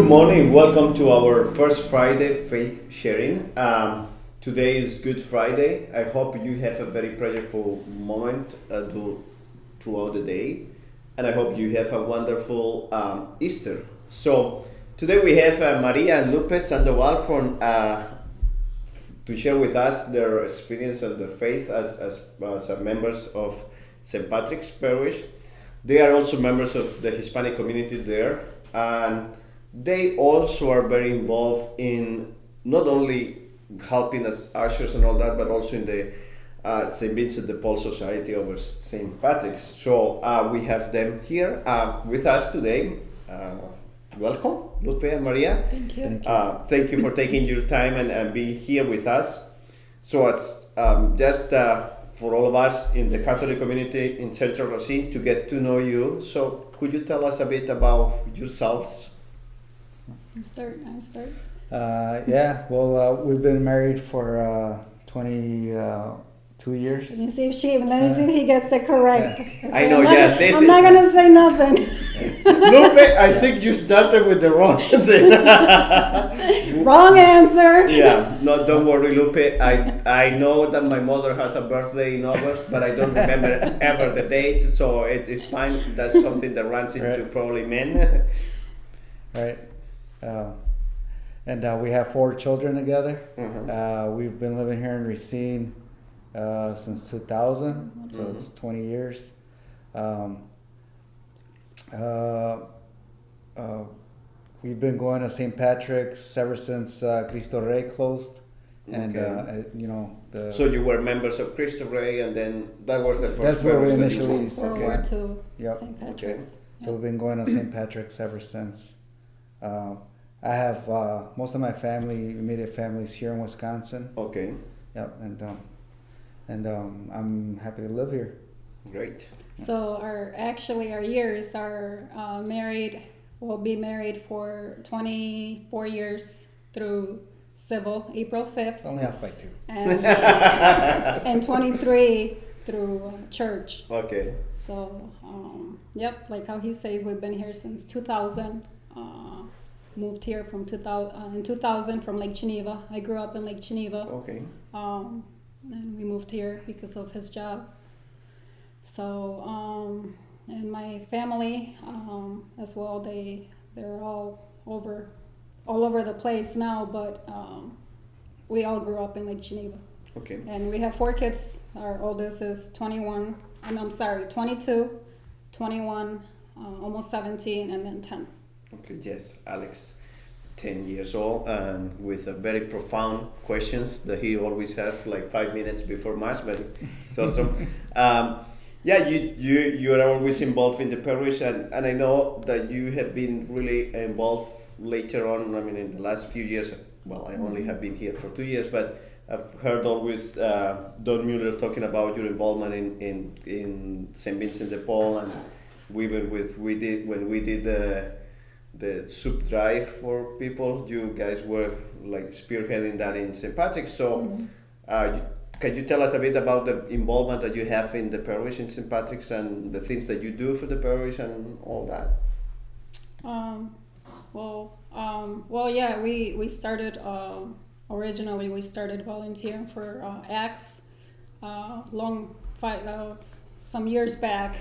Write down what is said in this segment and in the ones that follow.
morning. Welcome to our first Friday faith sharing. Today is Good Friday. I hope you have a very prayerful moment throughout the day, and I hope you have a wonderful Easter. So today we have Maria and Lupe Sandoval to share with us their experience and their faith as members of St. Patrick's Parish. They are also members of the Hispanic community there, and they also are very involved in not only helping as ushers and all that, but also in the St. Vincent de Paul Society over St. Patrick's. So we have them here with us today. Welcome, Lupe and Maria. Thank you. Thank you for taking your time and being here with us. So as just for all of us in the Catholic community in Central Racine to get to know you. So could you tell us a bit about yourselves? I start. We've been married for 22 years. Let me see if he gets it correct. Yeah. I know, yes. I'm not going to say nothing. Lupe, I think you started with the wrong thing. Wrong answer. Yeah, no, don't worry, Lupe. I know that my mother has a birthday in August, but I don't remember ever the date, so it is fine. That's something that runs into probably men. Right. And we have 4 children together. Mm-hmm. We've been living here in Racine since 2000, so it's 20 years. We've been going to St. Patrick's ever since Cristo Rey closed. And, So you were members of Cristo Rey, and then that was the first. That's where we parish initially went to Yep. St. Patrick's. Okay. So we've been going to St. Patrick's ever since. I have most of my immediate families here in Wisconsin. Okay, Yep, and I'm happy to live here. great. So our years are married. We'll be married for 24 years through civil, April 5th. It's only off by 2. And 23 through church. Okay. So, like how he says, we've been here since 2000. Moved here from 2000 from Lake Geneva. I grew up in Lake Geneva. Okay. And we moved here because of his job. So, and my family as well, they're all over the place now, but we all grew up in Lake Geneva. Okay. And we have 4 kids. Our oldest is 22, 21, almost 17, and then 10. Okay, yes, Alex, 10 years old, and with a very profound questions that he always has, like 5 minutes before mass, but it's awesome. You are always involved in the parish, and I know that you have been really involved later on. I mean, in the last few years. Well, I only have been here for 2 years, but I've heard always Don Mueller talking about your involvement in St. Vincent de Paul, and when we did the soup drive for people, you guys were like spearheading that in St. Patrick's. So can you tell us a bit about the involvement that you have in the parish in St. Patrick's and the things that you do for the parish and all that? We started originally we started volunteering for ACTS some years back.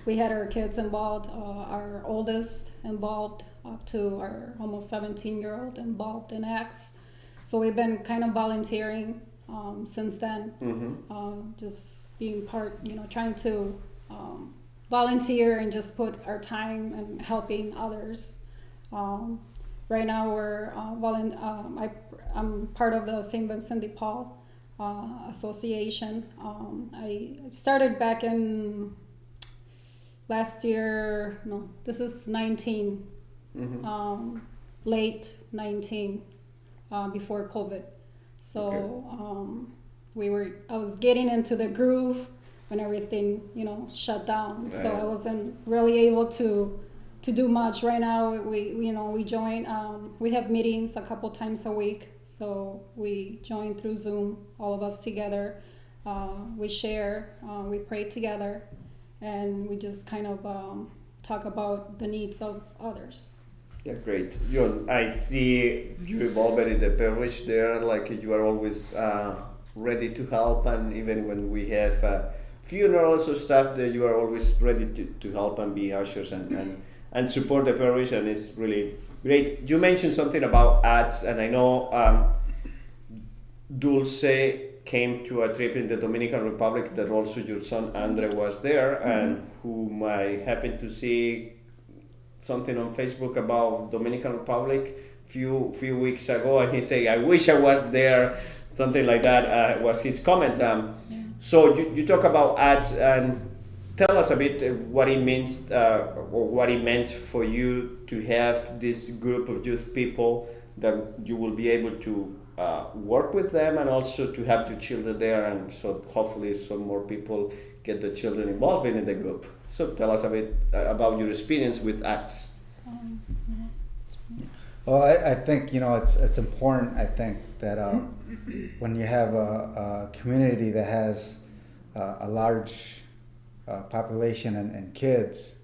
We had our kids involved, our oldest involved, up to our almost 17-year-old involved in ACTS. So we've been kind of volunteering since then, just being part, trying to volunteer and just put our time and helping others. Right now I'm part of the St. Vincent de Paul Association. I started back in last year. No, this is 19, late 19, before COVID. So I was getting into the groove when everything shut down. Right. So I wasn't really able to do much. Right now we join. We have meetings a couple times a week. So we join through Zoom, all of us together. We share, we pray together, and we just kind of talk about the needs of others. Yeah, great. I see you involved in the parish there, like you are always ready to help, and even when we have funerals or stuff, that you are always ready to help and be ushers and support the parish, and it's really great. You mentioned something about ads, and I know Dulce came to a trip in the Dominican Republic that also your son Andre was there, and whom I happened to see something on Facebook about Dominican Republic few weeks ago, and he said, "I wish I was there." Something like that was his comment. So you talk about ads, and tell us a bit what it means or what it meant for you to have this group of youth people that you will be able to work with them, and also to have your children there, and so hopefully some more people get the children involved in the group. So tell us a bit about your experience with ads. Well, I think it's important. I think that when you have a community that has a large population and kids,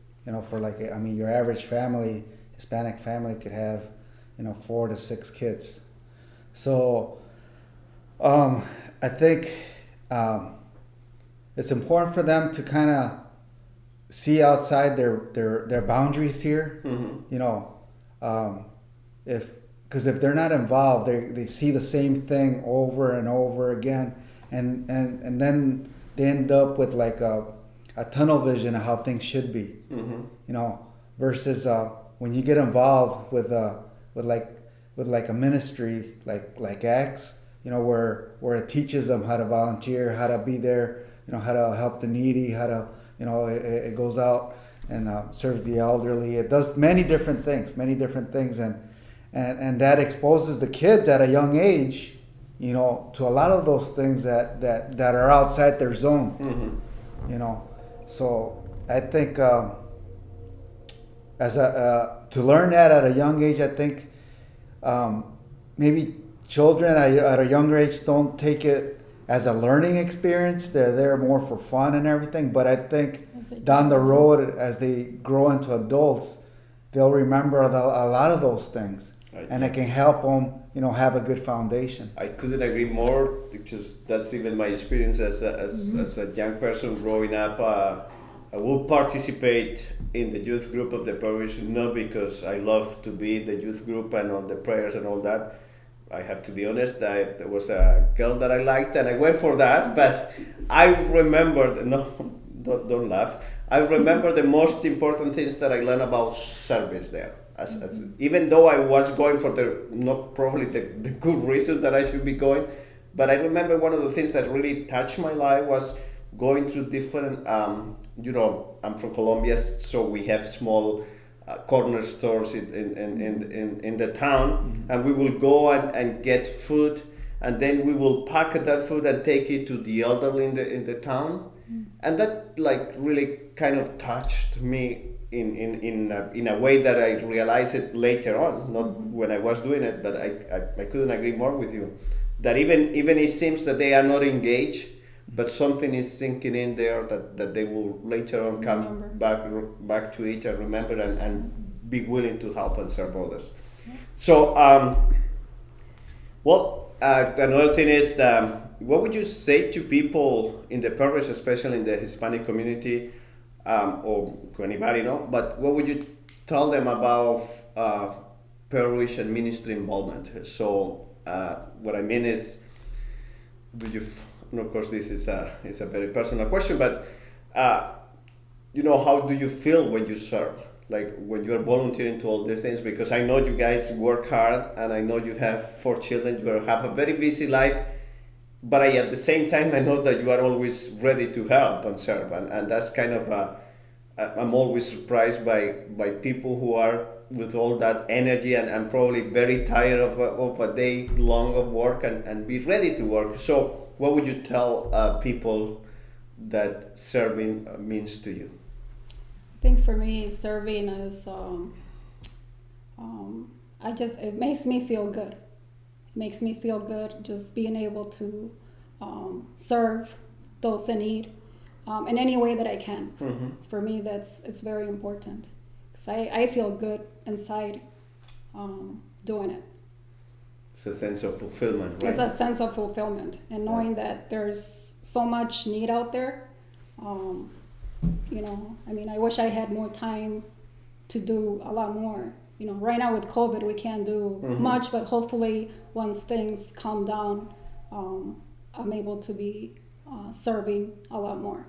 for your average family, Hispanic family could have 4 to 6 kids. So I think it's important for them to kind of see outside their boundaries here. Because if they're not involved, they see the same thing over and over again, and then they end up with like a tunnel vision of how things should be. Versus when you get involved with a ministry like Acts, where it teaches them how to volunteer, how to be there, how to help the needy, how to it goes out and serves the elderly. It does many different things, and that exposes the kids at a young age, to a lot of those things that are outside their zone. So I think to learn that at a young age, I think maybe children at a younger age don't take it as a learning experience. They're there more for fun and everything. But I think down the road, as they grow into adults, they'll remember a lot of those things, and it can help them, have a good foundation. I couldn't agree more, because that's even my experience as a young person growing up. I will participate in the youth group of the parish, not because I love to be in the youth group and on the prayers and all that. I have to be honest, there was a girl that I liked and I went for that, but I remembered, no, don't laugh, I remember the most important things that I learned about service there. Even though I was going for not probably the good reasons that I should be going, but I remember one of the things that really touched my life was going through different, I'm from Colombia, so we have small corner stores in the town, and we will go and get food, and then we will pack that food and take it to the elderly in the town, and that really kind of touched me in a way that I realized it later on, not when I was doing it, but I couldn't agree more with you, that even it seems that they are not engaged, but something is sinking in there that they will later on come back to it and remember and be willing to help and serve others. So, another thing is, what would you say to people in the parish, especially in the Hispanic community, or to anybody, but what would you tell them about parish and ministry involvement? So, what I mean is, and of course, this is a very personal question, but how do you feel when you serve? Like when you're volunteering to all these things? Because I know you guys work hard, and I know you have 4 children. You have a very busy life, but at the same time, I know that you are always ready to help and serve, and that's kind of I'm always surprised by people who are with all that energy and probably very tired of a day long of work and be ready to work. So what would you tell people that serving means to you? I think for me, serving is, it makes me feel good. It makes me feel good just being able to serve those in need in any way that I can. For me, it's very important, because I feel good inside doing it. It's a sense of fulfillment, right? It's a sense of fulfillment and knowing that there's so much need out there. I mean, I wish I had more time to do a lot more. Right now with COVID, we can't do much, but hopefully once things calm down, I'm able to be serving a lot more.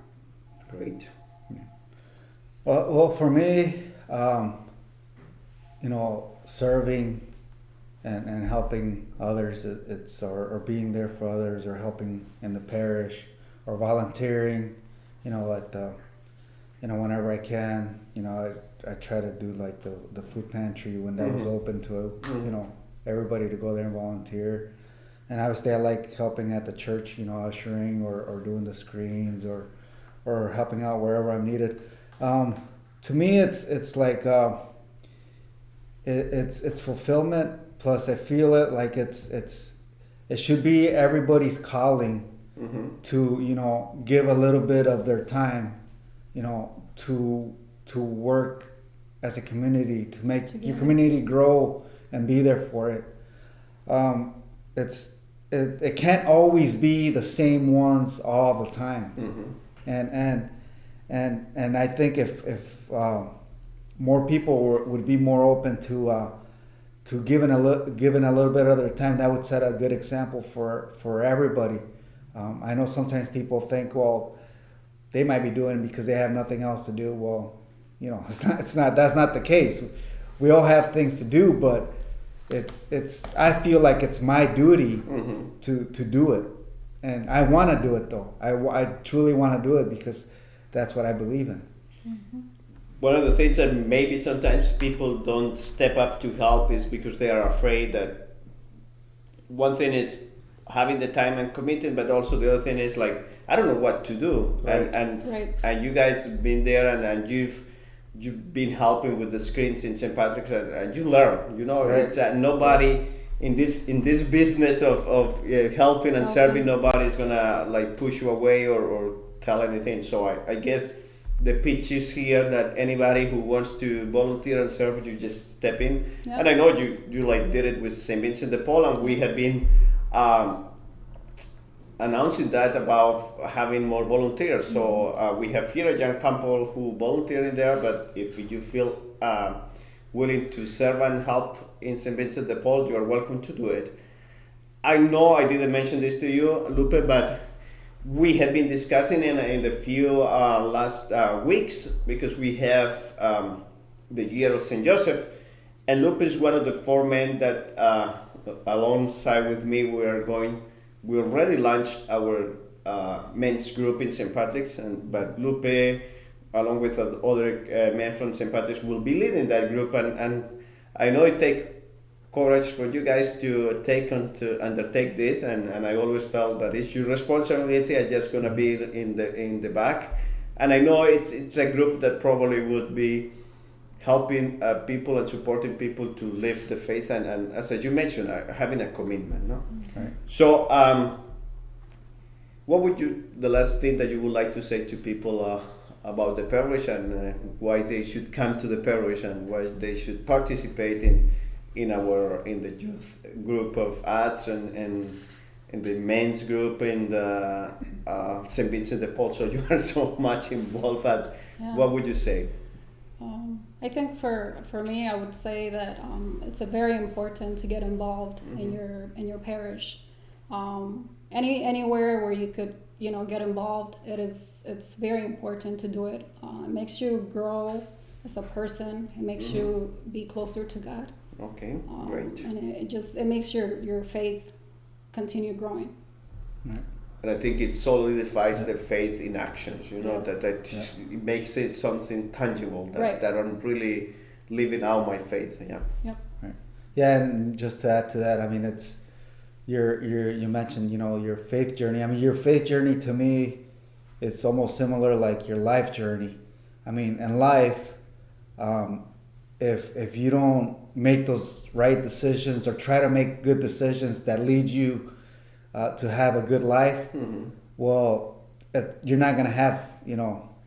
Great. Well, for me, serving and helping others, it's or being there for others, or helping in the parish, or volunteering, at the, whenever I can, I try to do like the food pantry when that was open to, everybody to go there and volunteer. And obviously I like helping at the church, ushering or doing the screens or helping out wherever I'm needed. To me, it's like, it's fulfillment. Plus I feel it like it should be everybody's calling to, give a little bit of their time, to work as a community, to make your community grow and be there for it. It can't always be the same ones all the time. And I think if more people would be more open to giving a little bit of their time, that would set a good example for everybody. I know sometimes people think, well, they might be doing it because they have nothing else to do. Well, that's not the case. We all have things to do, but I feel like it's my duty to do it, and I want to do it though. I truly want to do it because that's what I believe in. One of the things that maybe sometimes people don't step up to help is because they are afraid that one thing is having the time and committing, but also the other thing is like, I don't know what to do. Right. And you guys have been there and you've been helping with the screens in St. Patrick's and you learn, Right. It's nobody in this business of helping and serving, nobody is gonna like push you away or tell anything. So I guess the pitch is here that anybody who wants to volunteer and serve, you just step in. Yeah. And I know you like did it with St. Vincent de Paul, and we have been announcing that about having more volunteers. So we have here a young couple who volunteer in there, but if you feel willing to serve and help in St. Vincent de Paul, you are welcome to do it. I know I didn't mention this to you, Lupe, but we have been discussing in the few last weeks, because we have the year of St. Joseph, and Lupe is one of the 4 men that alongside with me we already launched our men's group in St. Patrick's, but Lupe, along with other men from St. Patrick's, will be leading that group, and I know it takes courage for you guys to undertake this, and I always felt that it's your responsibility. I'm just gonna be in the back, and I know it's a group that probably would be helping people and supporting people to live the faith and as you mentioned, having a commitment, no? Right. So what would the last thing that you would like to say to people about the parish, and why they should come to the parish, and why they should participate in the youth group of ads and in the men's group in the St. Vincent de Paul? So you are so much involved. What would you say? I think for me, I would say that it's very important to get involved in your parish. Anywhere where you could get involved, it's very important to do it. It makes you grow as a person. It makes you be closer to God. Okay, great. And it makes your faith continue growing. Right. And I think it solidifies the faith in actions, Yes. that it makes it something tangible, Right. that I'm really living out my faith. Yeah. Yep. Right. Yeah, and just to add to that, I mean, it's you mentioned, your faith journey. I mean, your faith journey to me, it's almost similar like your life journey. I mean, in life, if you don't make those right decisions or try to make good decisions that lead you to have a good life, well, you're not going to have,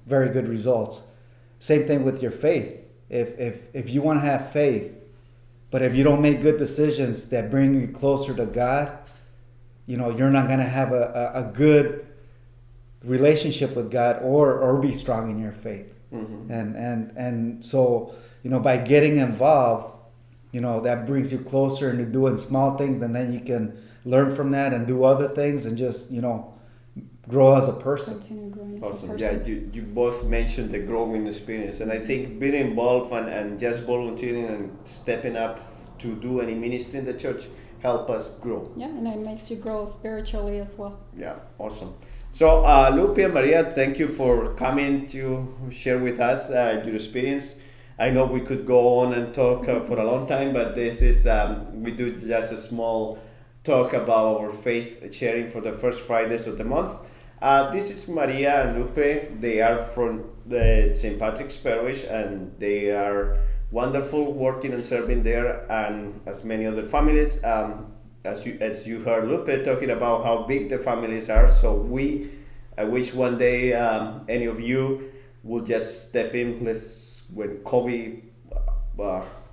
very good results. Same thing with your faith. If you want to have faith, But if you don't make good decisions that bring you closer to God, you're not going to have a good relationship with God or be strong in your faith. Mm-hmm. And so, by getting involved, that brings you closer into doing small things, and then you can learn from that and do other things and just, grow as a person. Continue growing as a Awesome. person. Yeah, you both mentioned the growing experience, and I think being involved and just volunteering and stepping up to do any ministry in the church help us grow. Yeah, and it makes you grow spiritually as well. Yeah, awesome. So, Lupe and Maria, thank you for coming to share with us your experience. I know we could go on and talk for a long time, but this is, we do just a small talk about our faith sharing for the first Fridays of the month. This is Maria and Lupe. They are from the St. Patrick's Parish, and they are wonderful working and serving there, and as many other families. As you heard Lupe talking about how big the families are, so I wish one day any of you will just step in. When COVID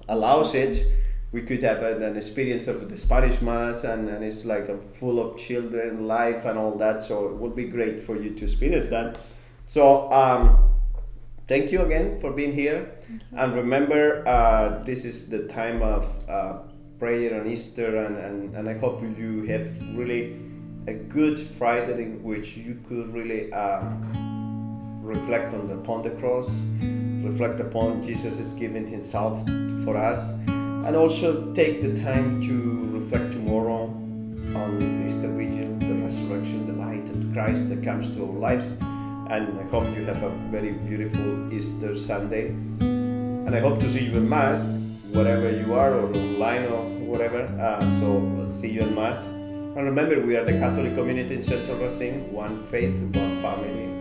allows it, we could have an experience of the Spanish Mass, and it's like full of children, life, and all that. So it would be great for you to experience that. So thank you again for being here, and remember this is the time of prayer on Easter, and I hope you have really a good Friday in which you could really reflect upon the cross, reflect upon Jesus is giving himself for us, and also take the time to reflect tomorrow on Easter Vigil, the resurrection, the light of Christ that comes to our lives. And I hope you have a very beautiful Easter Sunday, and I hope to see you in Mass, wherever you are, or online or whatever. So we'll see you in Mass. And remember, we are the Catholic community in Central Racine, one faith, one family.